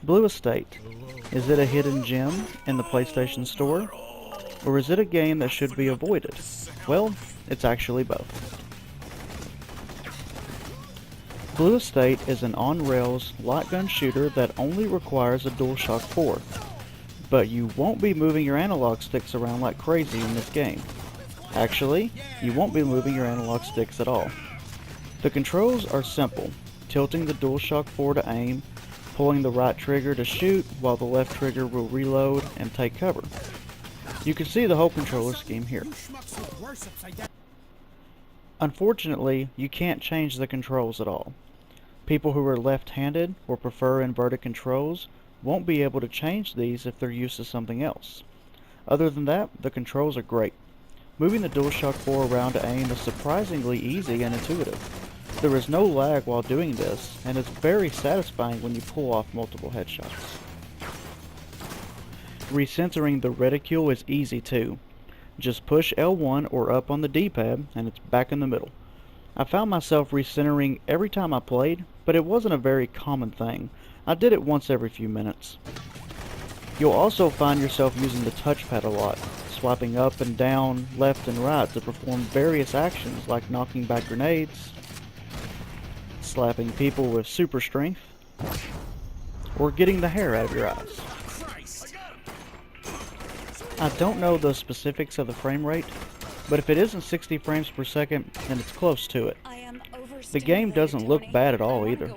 Blue Estate. Is it a hidden gem in the PlayStation Store? Or is it a game that should be avoided? Well, it's actually both. Blue Estate is an on-rails light gun shooter that only requires a DualShock 4, but you won't be moving your analog sticks around like crazy in this game. Actually, you won't be moving your analog sticks at all. The controls are simple: tilting the DualShock 4 to aim, pulling the right trigger to shoot while the left trigger will reload and take cover. You can see the whole controller scheme here. Unfortunately, you can't change the controls at all. People who are left-handed or prefer inverted controls won't be able to change these if they're used to something else. Other than that, the controls are great. Moving the DualShock 4 around to aim is surprisingly easy and intuitive. There is no lag while doing this, and it's very satisfying when you pull off multiple headshots. Recentering the reticule is easy too. Just push L1 or up on the D-pad and it's back in the middle. I found myself recentering every time I played, but it wasn't a very common thing. I did it once every few minutes. You'll also find yourself using the touchpad a lot, swiping up and down, left and right to perform various actions like knocking back grenades, slapping people with super strength, or getting the hair out of your eyes. I don't know the specifics of the frame rate, but if it isn't 60 frames per second, then it's close to it. The game doesn't look bad at all either.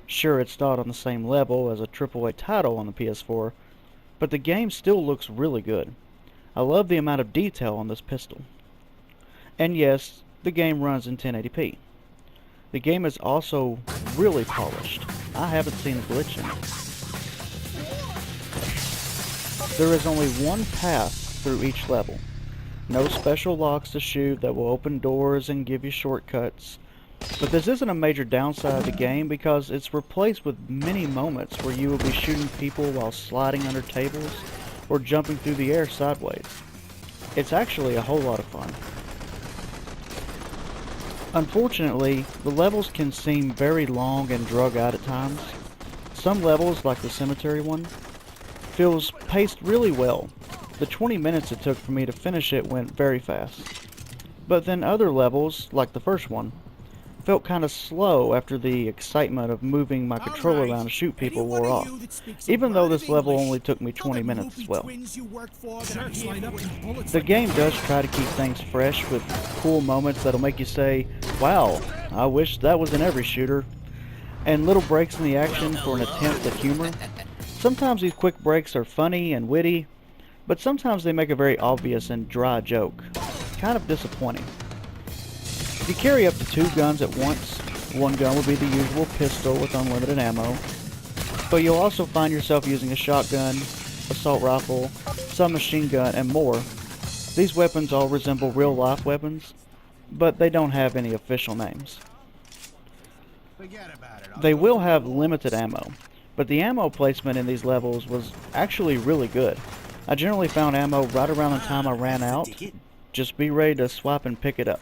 Sure, it's not on the same level as a AAA title on the PS4, but the game still looks really good. I love the amount of detail on this pistol. And yes, the game runs in 1080p. The game is also really polished. I haven't seen a glitch in it. There is only one path through each level. No special locks to shoot that will open doors and give you shortcuts. But this isn't a major downside of the game because it's replaced with many moments where you will be shooting people while sliding under tables or jumping through the air sideways. It's actually a whole lot of fun. Unfortunately, the levels can seem very long and drug out at times. Some levels, like the cemetery one, feels paced really well. The 20 minutes it took for me to finish it went very fast. But then other levels, like the first one, felt kinda slow after the excitement of moving my controller around to shoot people wore off, even though this level only took me 20 minutes as well. The game does try to keep things fresh with cool moments that'll make you say, wow, I wish that was in every shooter, and little breaks in the action for an attempt at humor. Sometimes these quick breaks are funny and witty, but sometimes they make a very obvious and dry joke. Kind of disappointing. If you carry up to 2 guns at once, one gun will be the usual pistol with unlimited ammo, but you'll also find yourself using a shotgun, assault rifle, submachine gun, and more. These weapons all resemble real-life weapons, but they don't have any official names. They will have limited ammo, but the ammo placement in these levels was actually really good. I generally found ammo right around the time I ran out. Just be ready to swap and pick it up.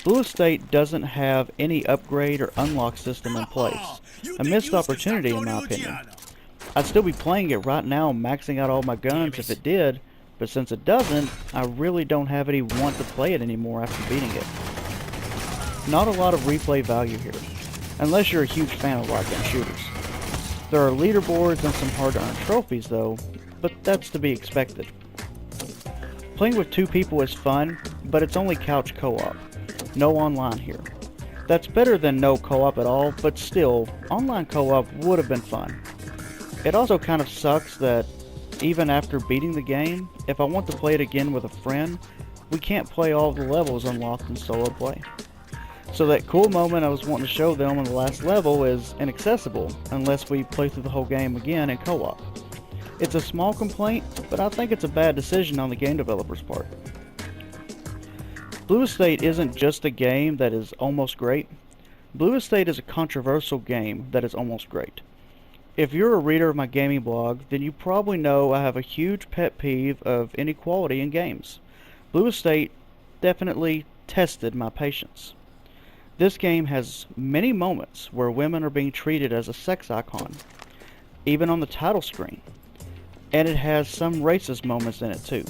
Blue Estate doesn't have any upgrade or unlock system in place. A missed opportunity in my opinion. I'd still be playing it right now, maxing out all my guns if it did, but since it doesn't, I really don't have any want to play it anymore after beating it. Not a lot of replay value here, unless you're a huge fan of light gun shooters. There are leaderboards and some hard-to-earn trophies though, but that's to be expected. Playing with 2 people is fun, but it's only couch co-op. No online here. That's better than no co-op at all, but still, online co-op would have been fun. It also kind of sucks that even after beating the game, if I want to play it again with a friend, we can't play all of the levels unlocked in solo play. So that cool moment I was wanting to show them on the last level is inaccessible unless we play through the whole game again in co-op. It's a small complaint, but I think it's a bad decision on the game developer's part. Blue Estate isn't just a game that is almost great. Blue Estate is a controversial game that is almost great. If you're a reader of my gaming blog, then you probably know I have a huge pet peeve of inequality in games. Blue Estate definitely tested my patience. This game has many moments where women are being treated as a sex icon, even on the title screen, and it has some racist moments in it too.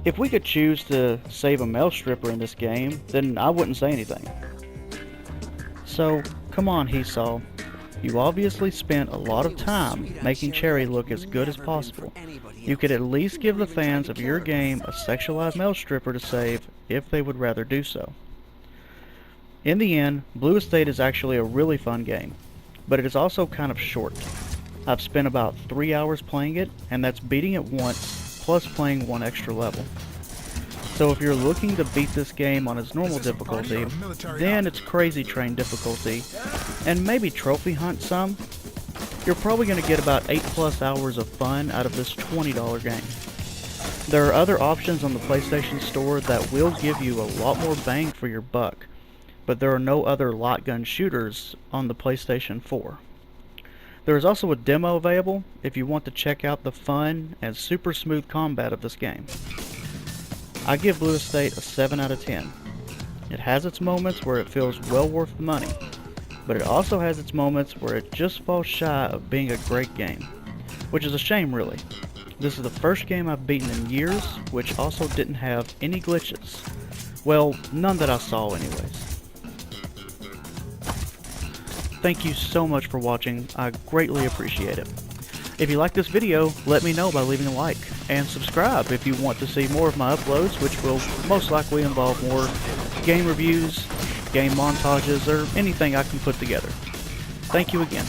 If we could choose to save a male stripper in this game, then I wouldn't say anything. So, come on Hesaw, you obviously spent a lot of time making Cherry look as good as possible. You could at least give the fans of your game a sexualized male stripper to save if they would rather do so. In the end, Blue Estate is actually a really fun game, but it is also kind of short. I've spent about 3 hours playing it, and that's beating it once, plus playing one extra level. So if you're looking to beat this game on its normal difficulty, then its Crazy Train difficulty, and maybe trophy hunt some, you're probably going to get about 8+ hours of fun out of this $20 game. There are other options on the PlayStation Store that will give you a lot more bang for your buck, but there are no other light gun shooters on the PlayStation 4. There is also a demo available if you want to check out the fun and super smooth combat of this game. I give Blue Estate a 7 out of 10. It has its moments where it feels well worth the money, but it also has its moments where it just falls shy of being a great game, which is a shame really. This is the first game I've beaten in years, which also didn't have any glitches. Well, none that I saw anyways. Thank you so much for watching, I greatly appreciate it. If you like this video, let me know by leaving a like, and subscribe if you want to see more of my uploads, which will most likely involve more game reviews, game montages, or anything I can put together. Thank you again.